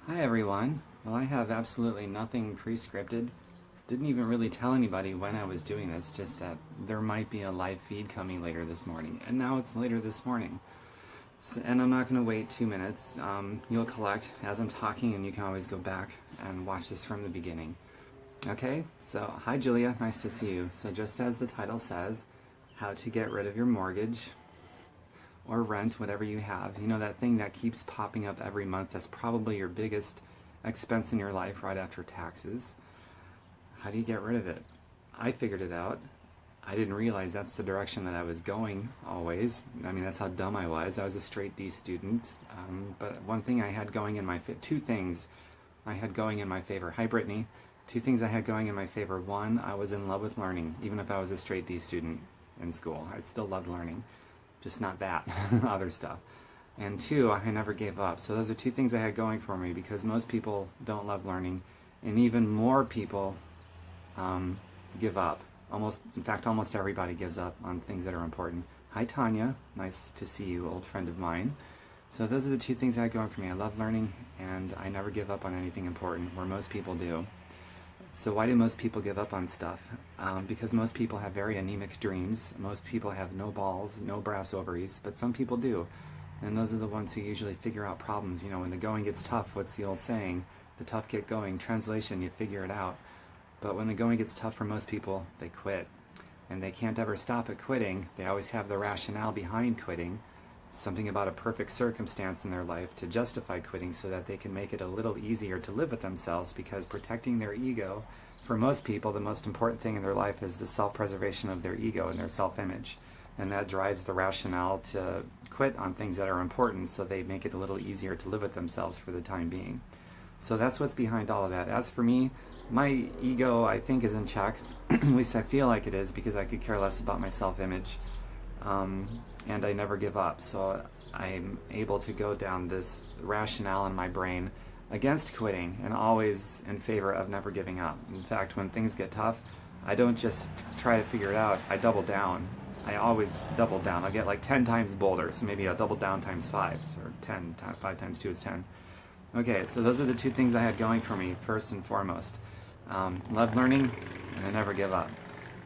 Hi everyone. Well, I have absolutely nothing pre-scripted. Didn't even really tell anybody when I was doing this, just that there might be a live feed coming later this morning. And now it's later this morning. And I'm not going to wait 2 minutes. You'll collect as I'm talking, and you can always go back and watch this from the beginning. Okay, so hi Julia, nice to see you. So just as the title says, how to get rid of your mortgage or rent, whatever you have. You know, that thing that keeps popping up every month that's probably your biggest expense in your life right after taxes. How do you get rid of it? I figured it out. I didn't realize that's the direction that I was going always. I mean, that's how dumb I was. I was a straight D student. But one thing I had going in my two things I had going in my favor. Hi, Brittany. Two things I had going in my favor. One, I was in love with learning. Even if I was a straight D student in school, I still loved learning. Just not that, other stuff. And two, I never gave up. So those are two things I had going for me, because most people don't love learning, and even more people give up. In fact, almost everybody gives up on things that are important. Hi Tanya, nice to see you, old friend of mine. So those are the two things I had going for me. I love learning, and I never give up on anything important, where most people do. So why do most people give up on stuff? Because most people have very anemic dreams. Most people have no balls, no brass ovaries, but some people do. And those are the ones who usually figure out problems. You know, when the going gets tough, what's the old saying? The tough get going. Translation, you figure it out. But when the going gets tough for most people, they quit. And they can't ever stop at quitting. They always have the rationale behind quitting, something about a perfect circumstance in their life to justify quitting, so that they can make it a little easier to live with themselves, because protecting their ego, for most people, the most important thing in their life is the self-preservation of their ego and their self-image. And that drives the rationale to quit on things that are important, so they make it a little easier to live with themselves for the time being. So that's what's behind all of that. As for me, my ego, I think, is in check. At least I feel like it is, because I could care less about my self-image. And I never give up. So I'm able to go down this rationale in my brain against quitting, and always in favor of never giving up. In fact, when things get tough, I don't just try to figure it out, I double down. I always double down. I'll get like 10 times bolder, so maybe I'll double down times 5, or 10, 5 times 2 is 10. Okay, so those are the two things I had going for me, first and foremost. Love learning, and I never give up.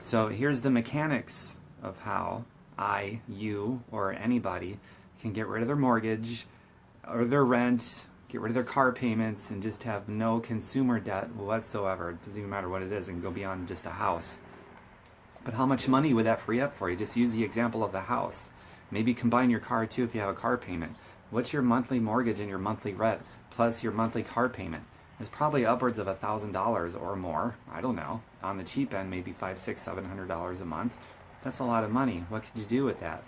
So here's the mechanics of how you, or anybody can get rid of their mortgage or their rent, get rid of their car payments, and just have no consumer debt whatsoever. It doesn't even matter what it is, and go beyond just a house. But how much money would that free up for you? Just use the example of the house. Maybe combine your car too if you have a car payment. What's your monthly mortgage and your monthly rent plus your monthly car payment? It's probably upwards of $1,000 or more. I don't know. On the cheap end, maybe $500, $600, $700 a month. That's a lot of money. What could you do with that?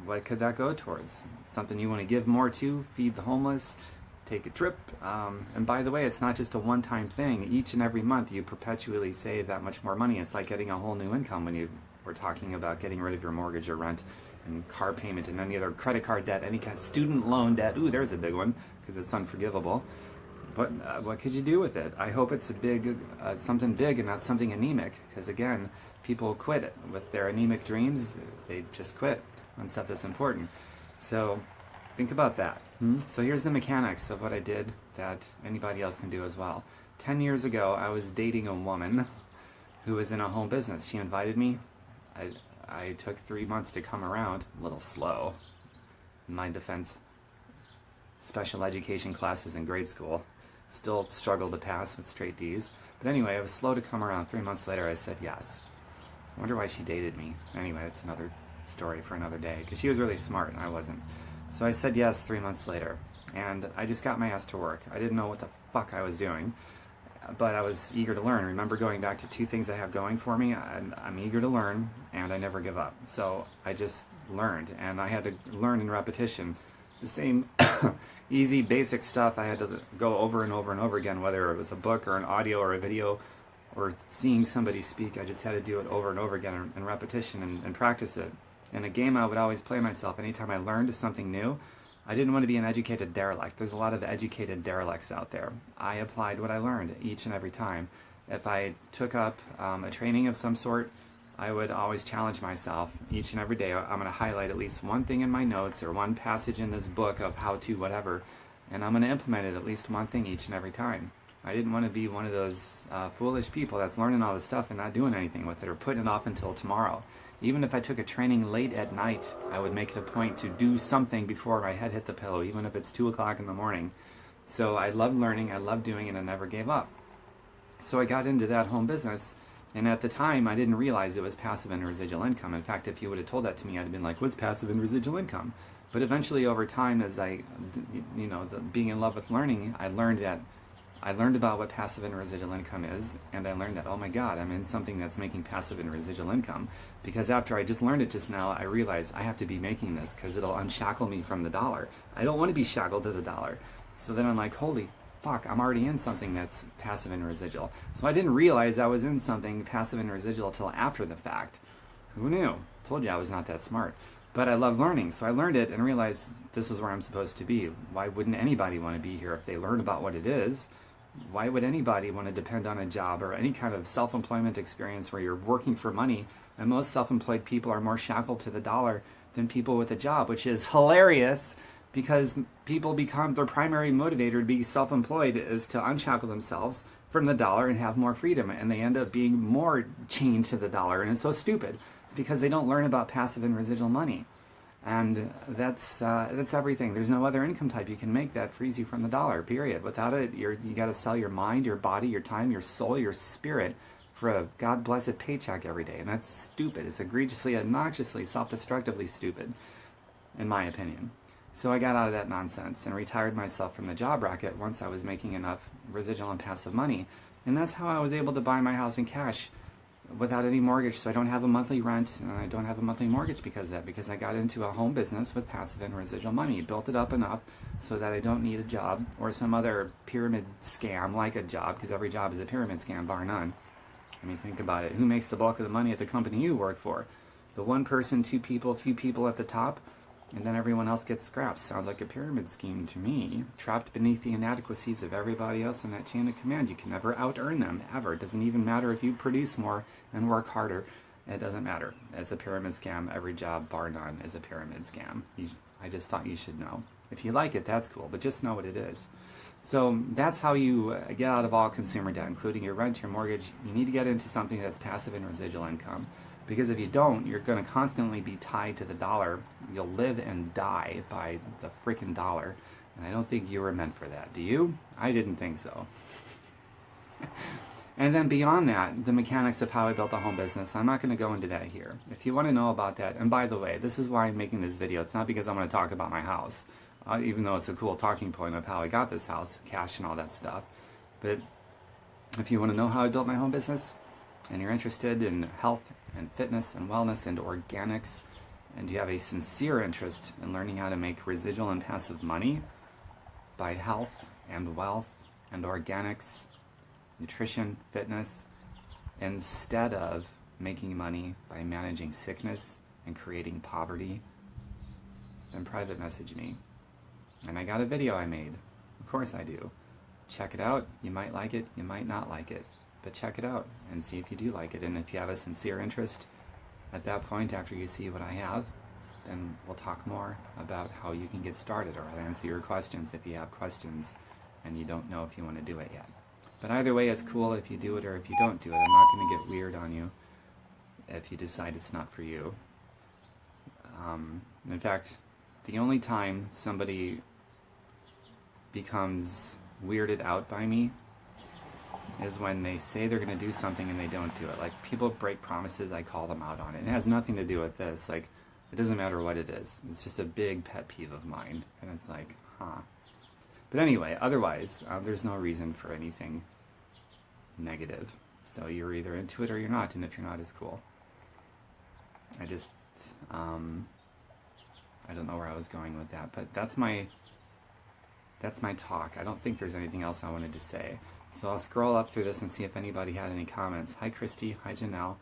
What could that go towards? Something you want to give more to? Feed the homeless? Take a trip? And by the way, it's not just a one-time thing. Each and every month you perpetually save that much more money. It's like getting a whole new income when you were talking about getting rid of your mortgage or rent and car payment and any other credit card debt, any kind of student loan debt. Ooh, there's a big one, because it's unforgivable. But what could you do with it? I hope it's a big, something big and not something anemic, because again, people quit with their anemic dreams. They just quit on stuff that's important. So think about that. So here's the mechanics of what I did that anybody else can do as well. 10 years ago, I was dating a woman who was in a home business. She invited me. I took 3 months to come around. A little slow. In my defense, special education classes in grade school. Still struggled to pass with straight D's. But anyway, I was slow to come around. 3 months later, I said yes. I wonder why she dated me. Anyway, it's another story for another day, because she was really smart and I wasn't. So I said yes 3 months later, and I just got my ass to work. I didn't know what the fuck I was doing, but I was eager to learn. Remember, going back to two things I have going for me, I'm eager to learn, and I never give up. So I just learned, and I had to learn in repetition. The same easy, basic stuff I had to go over and over and over again, whether it was a book or an audio or a video or seeing somebody speak. I just had to do it over and over again in repetition and practice it. In a game, I would always play myself. Anytime I learned something new, I didn't want to be an educated derelict. There's a lot of educated derelicts out there. I applied what I learned each and every time. If I took up a training of some sort, I would always challenge myself each and every day. I'm going to highlight at least one thing in my notes or one passage in this book of how to whatever, and I'm going to implement it at least one thing each and every time. I didn't want to be one of those foolish people that's learning all this stuff and not doing anything with it or putting it off until tomorrow. Even if I took a training late at night, I would make it a point to do something before my head hit the pillow, even if it's 2 o'clock in the morning. So I love learning, I love doing it, and I never gave up. So I got into that home business, and at the time I didn't realize it was passive and residual income. In fact, if you would have told that to me, I'd have been like, what's passive and residual income? But eventually over time, as being in love with learning, I learned about what passive and residual income is, and I learned that, oh my God, I'm in something that's making passive and residual income. Because after I just learned it just now, I realized I have to be making this because it'll unshackle me from the dollar. I don't want to be shackled to the dollar. So then I'm like, holy fuck, I'm already in something that's passive and residual. So I didn't realize I was in something passive and residual till after the fact. Who knew? Told you I was not that smart. But I love learning, so I learned it and realized this is where I'm supposed to be. Why wouldn't anybody want to be here if they learn about what it is? Why would anybody want to depend on a job or any kind of self-employment experience where you're working for money? And most self-employed people are more shackled to the dollar than people with a job, which is hilarious because people become, their primary motivator to be self-employed is to unshackle themselves from the dollar and have more freedom, and they end up being more chained to the dollar, and it's so stupid. It's because they don't learn about passive and residual money. And that's everything. There's no other income type you can make that frees you from the dollar, period. Without it, you got to sell your mind, your body, your time, your soul, your spirit for a God-blessed paycheck every day. And that's stupid. It's egregiously, obnoxiously, self-destructively stupid, in my opinion. So I got out of that nonsense and retired myself from the job racket once I was making enough residual and passive money. And that's how I was able to buy my house in cash without any mortgage, so I don't have a monthly rent and I don't have a monthly mortgage because of that, because I got into a home business with passive and residual money, built it up enough so that I don't need a job or some other pyramid scam like a job, because every job is a pyramid scam, bar none. I mean, think about it. Who makes the bulk of the money at the company you work for? The one person, two people, few people at the top, and then everyone else gets scraps. Sounds like a pyramid scheme to me. Trapped beneath the inadequacies of everybody else in that chain of command. You can never out-earn them, ever. It doesn't even matter if you produce more and work harder. It doesn't matter. It's a pyramid scam. Every job, bar none, is a pyramid scam. I just thought you should know. If you like it, that's cool, but just know what it is. So that's how you get out of all consumer debt, including your rent, your mortgage. You need to get into something that's passive and residual income. Because if you don't, you're going to constantly be tied to the dollar. You'll live and die by the freaking dollar. And I don't think you were meant for that. Do you? I didn't think so. And then beyond that, the mechanics of how I built a home business, I'm not going to go into that here. If you want to know about that, and by the way, this is why I'm making this video. It's not because I'm going to talk about my house, even though it's a cool talking point of how I got this house, cash and all that stuff. But if you want to know how I built my home business, and you're interested in health and fitness and wellness and organics, and you have a sincere interest in learning how to make residual and passive money by health and wealth and organics, nutrition, fitness, instead of making money by managing sickness and creating poverty, then private message me. And I got a video I made. Of course I do. Check it out. You might like it, you might not like it. But check it out and see if you do like it. And if you have a sincere interest at that point after you see what I have, then we'll talk more about how you can get started, or I'll answer your questions if you have questions and you don't know if you want to do it yet. But either way, it's cool if you do it or if you don't do it. I'm not going to get weird on you if you decide it's not for you. In fact, the only time somebody becomes weirded out by me is when they say they're going to do something and they don't do it. Like, people break promises, I call them out on it. It has nothing to do with this. Like, it doesn't matter what it is. It's just a big pet peeve of mine. And it's like, huh. But anyway, otherwise, there's no reason for anything negative. So you're either into it or you're not, and if you're not, it's cool. I just, I don't know where I was going with that, but that's my talk. I don't think there's anything else I wanted to say. So I'll scroll up through this and see if anybody had any comments. Hi Christy, hi Janelle,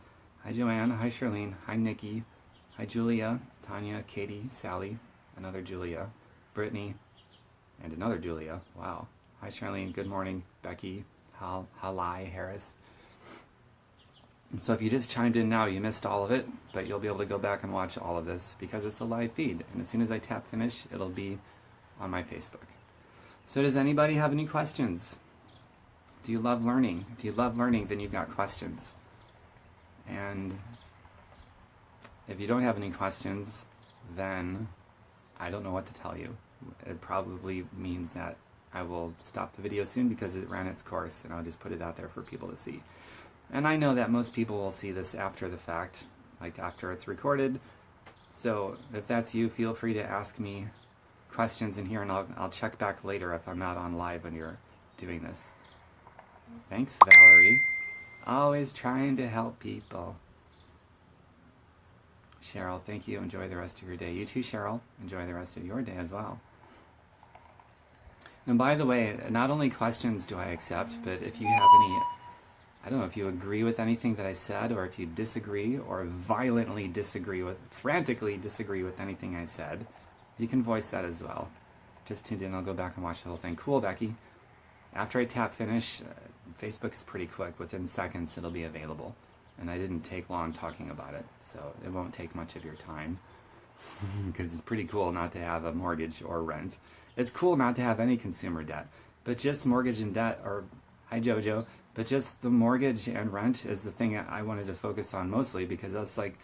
hi Joanne, hi Charlene, hi Nikki, hi Julia, Tanya, Katie, Sally, another Julia, Brittany, and another Julia. Wow. Hi Charlene, good morning. Becky, Halai, Harris. So if you just chimed in now, you missed all of it, but you'll be able to go back and watch all of this because it's a live feed. And as soon as I tap finish, it'll be on my Facebook. So does anybody have any questions? Do you love learning? If you love learning, then you've got questions. And if you don't have any questions, then I don't know what to tell you. It probably means that I will stop the video soon because it ran its course, and I'll just put it out there for people to see. And I know that most people will see this after the fact, like after it's recorded. So if that's you, feel free to ask me questions in here, and I'll check back later if I'm not on live when you're doing this. Thanks, Valerie. Always trying to help people. Cheryl, thank you. Enjoy the rest of your day. You too, Cheryl. Enjoy the rest of your day as well. And by the way, not only questions do I accept, but if you have any, I don't know, if you agree with anything that I said, or if you disagree, or violently disagree with, frantically disagree with anything I said, you can voice that as well. Just tuned in, I'll go back and watch the whole thing. Cool, Becky. After I tap finish, Facebook is pretty quick. Within seconds, it'll be available. And I didn't take long talking about it, so it won't take much of your time. Because it's pretty cool not to have a mortgage or rent. It's cool not to have any consumer debt. But just mortgage and debt, or, hi Jojo, but just the mortgage and rent is the thing I wanted to focus on mostly, because that's like,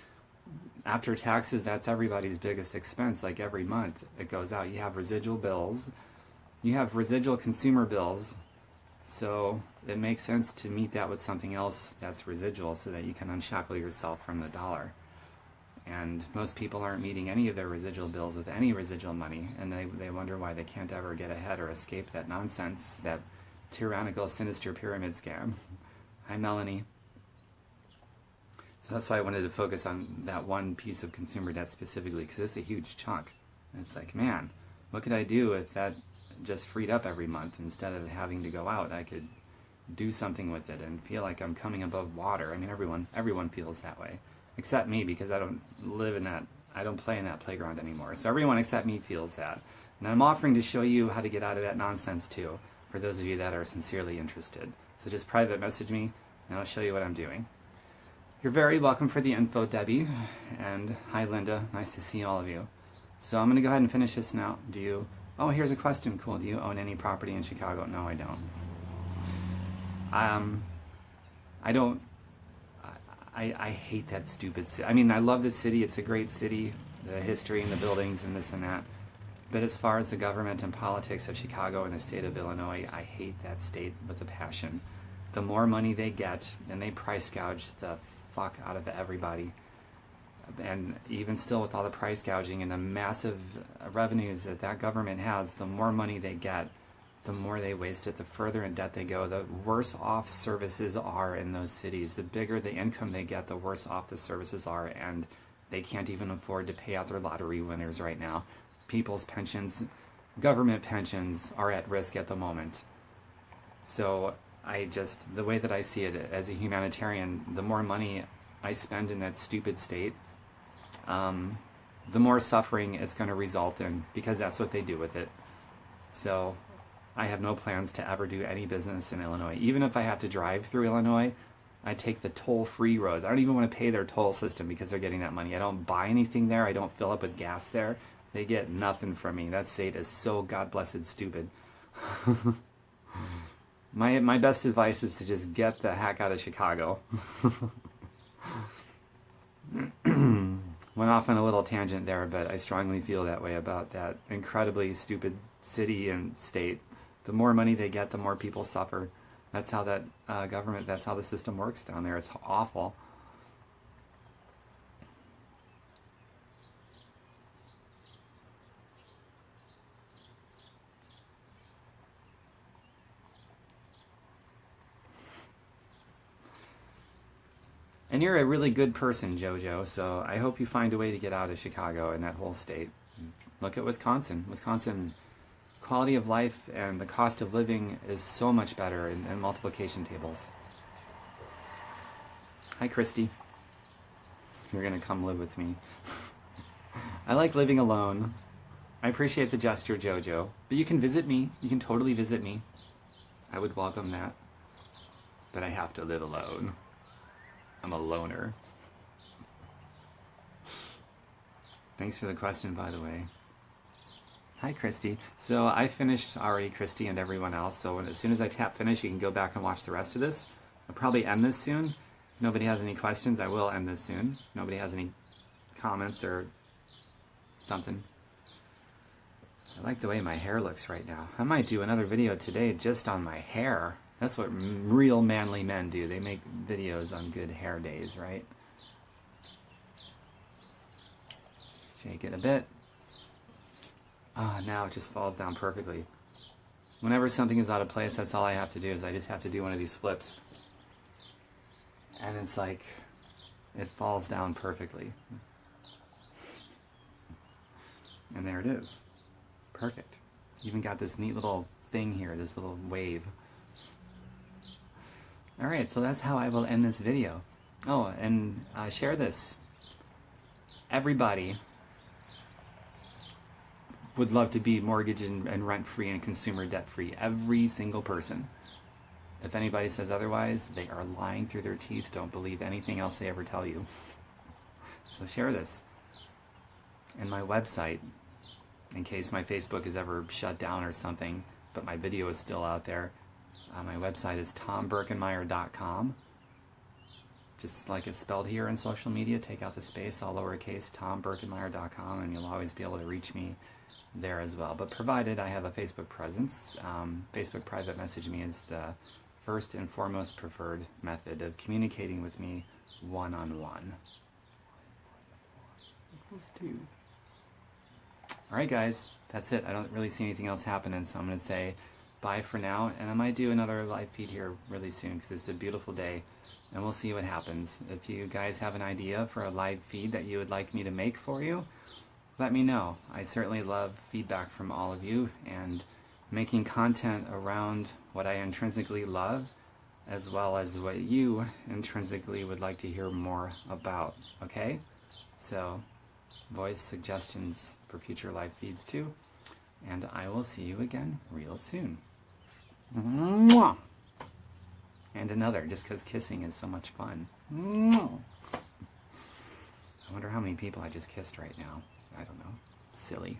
after taxes, that's everybody's biggest expense. Like every month it goes out. You have residual bills. You have residual consumer bills. So it makes sense to meet that with something else that's residual so that you can unshackle yourself from the dollar. And most people aren't meeting any of their residual bills with any residual money, and they wonder why they can't ever get ahead or escape that nonsense, that tyrannical, sinister pyramid scam. Hi, Melanie. So that's why I wanted to focus on that one piece of consumer debt specifically, because it's a huge chunk. And it's like, man, what could I do if that just freed up every month? Instead of having to go out, I could do something with it and feel like I'm coming above water. I mean, everyone feels that way, except me, because I don't live in that, I don't play in that playground anymore. So everyone except me feels that. And I'm offering to show you how to get out of that nonsense too, for those of you that are sincerely interested. So just private message me, and I'll show you what I'm doing. You're very welcome for the info, Debbie. And hi, Linda. Nice to see all of you. So I'm going to go ahead and finish this now. Do you... Oh, here's a question. Cool. Do you own any property in Chicago? No, I don't. I don't... I hate that stupid city. I mean, I love the city. It's a great city. The history and the buildings and this and that. But as far as the government and politics of Chicago and the state of Illinois, I hate that state with a passion. The more money they get, and they price gouge the fuck out of everybody. And even still, with all the price gouging and the massive revenues that that government has, the more money they get, the more they waste it, the further in debt they go, the worse off services are in those cities. The bigger the income they get, the worse off the services are, and they can't even afford to pay out their lottery winners right now. People's pensions, government pensions, are at risk at the moment. So the way that I see it as a humanitarian, the more money I spend in that stupid state, the more suffering it's going to result in, because that's what they do with it. So I have no plans to ever do any business in Illinois. Even if I have to drive through Illinois, I take the toll-free roads. I don't even want to pay their toll system because they're getting that money. I don't buy anything there. I don't fill up with gas there. They get nothing from me. That state is so God-blessed stupid. My best advice is to just get the heck out of Chicago. Went off on a little tangent there, but I strongly feel that way about that incredibly stupid city and state. The more money they get, the more people suffer. That's how that government, that's how the system works down there. It's awful. And you're a really good person, Jojo, so I hope you find a way to get out of Chicago and that whole state. Look at Wisconsin. Wisconsin, quality of life and the cost of living is so much better in multiplication tables. Hi, Christy. You're going to come live with me. I like living alone. I appreciate the gesture, Jojo. But you can visit me. You can totally visit me. I would welcome that. But I have to live alone. I'm a loner. Thanks for the question, by the way. Hi, Christy. So I finished already, Christy, and everyone else. So as soon as I tap finish, you can go back and watch the rest of this. I'll probably end this soon. If nobody has any questions, I will end this soon. If nobody has any comments or something. I like the way my hair looks right now. I might do another video today just on my hair. That's what real manly men do. They make videos on good hair days, right? Shake it a bit. Ah, now it just falls down perfectly. Whenever something is out of place, that's all I have to do is I just have to do one of these flips. And it's like, it falls down perfectly. And there it is. Perfect. Even got this neat little thing here, this little wave. Alright, so that's how I will end this video. Oh, and share this. Everybody would love to be mortgage and rent-free and consumer debt-free. Every single person. If anybody says otherwise, they are lying through their teeth. Don't believe anything else they ever tell you. So share this. And my website, in case my Facebook is ever shut down or something, but my video is still out there. My website is tombirkenmeyer.com. Just like it's spelled here in social media, take out the space, all lowercase, tombirkenmeyer.com, and you'll always be able to reach me there as well. But provided I have a Facebook presence, Facebook private message me is the first and foremost preferred method of communicating with me one-on-one. Equals 2. Alright guys, that's it. I don't really see anything else happening, so I'm going to say bye for now, and I might do another live feed here really soon because it's a beautiful day, and we'll see what happens. If you guys have an idea for a live feed that you would like me to make for you, let me know. I certainly love feedback from all of you, and making content around what I intrinsically love, as well as what you intrinsically would like to hear more about, okay? So, voice suggestions for future live feeds too, and I will see you again real soon. Mwah! And another, just because kissing is so much fun. Mwah! I wonder how many people I just kissed right now. I don't know. Silly.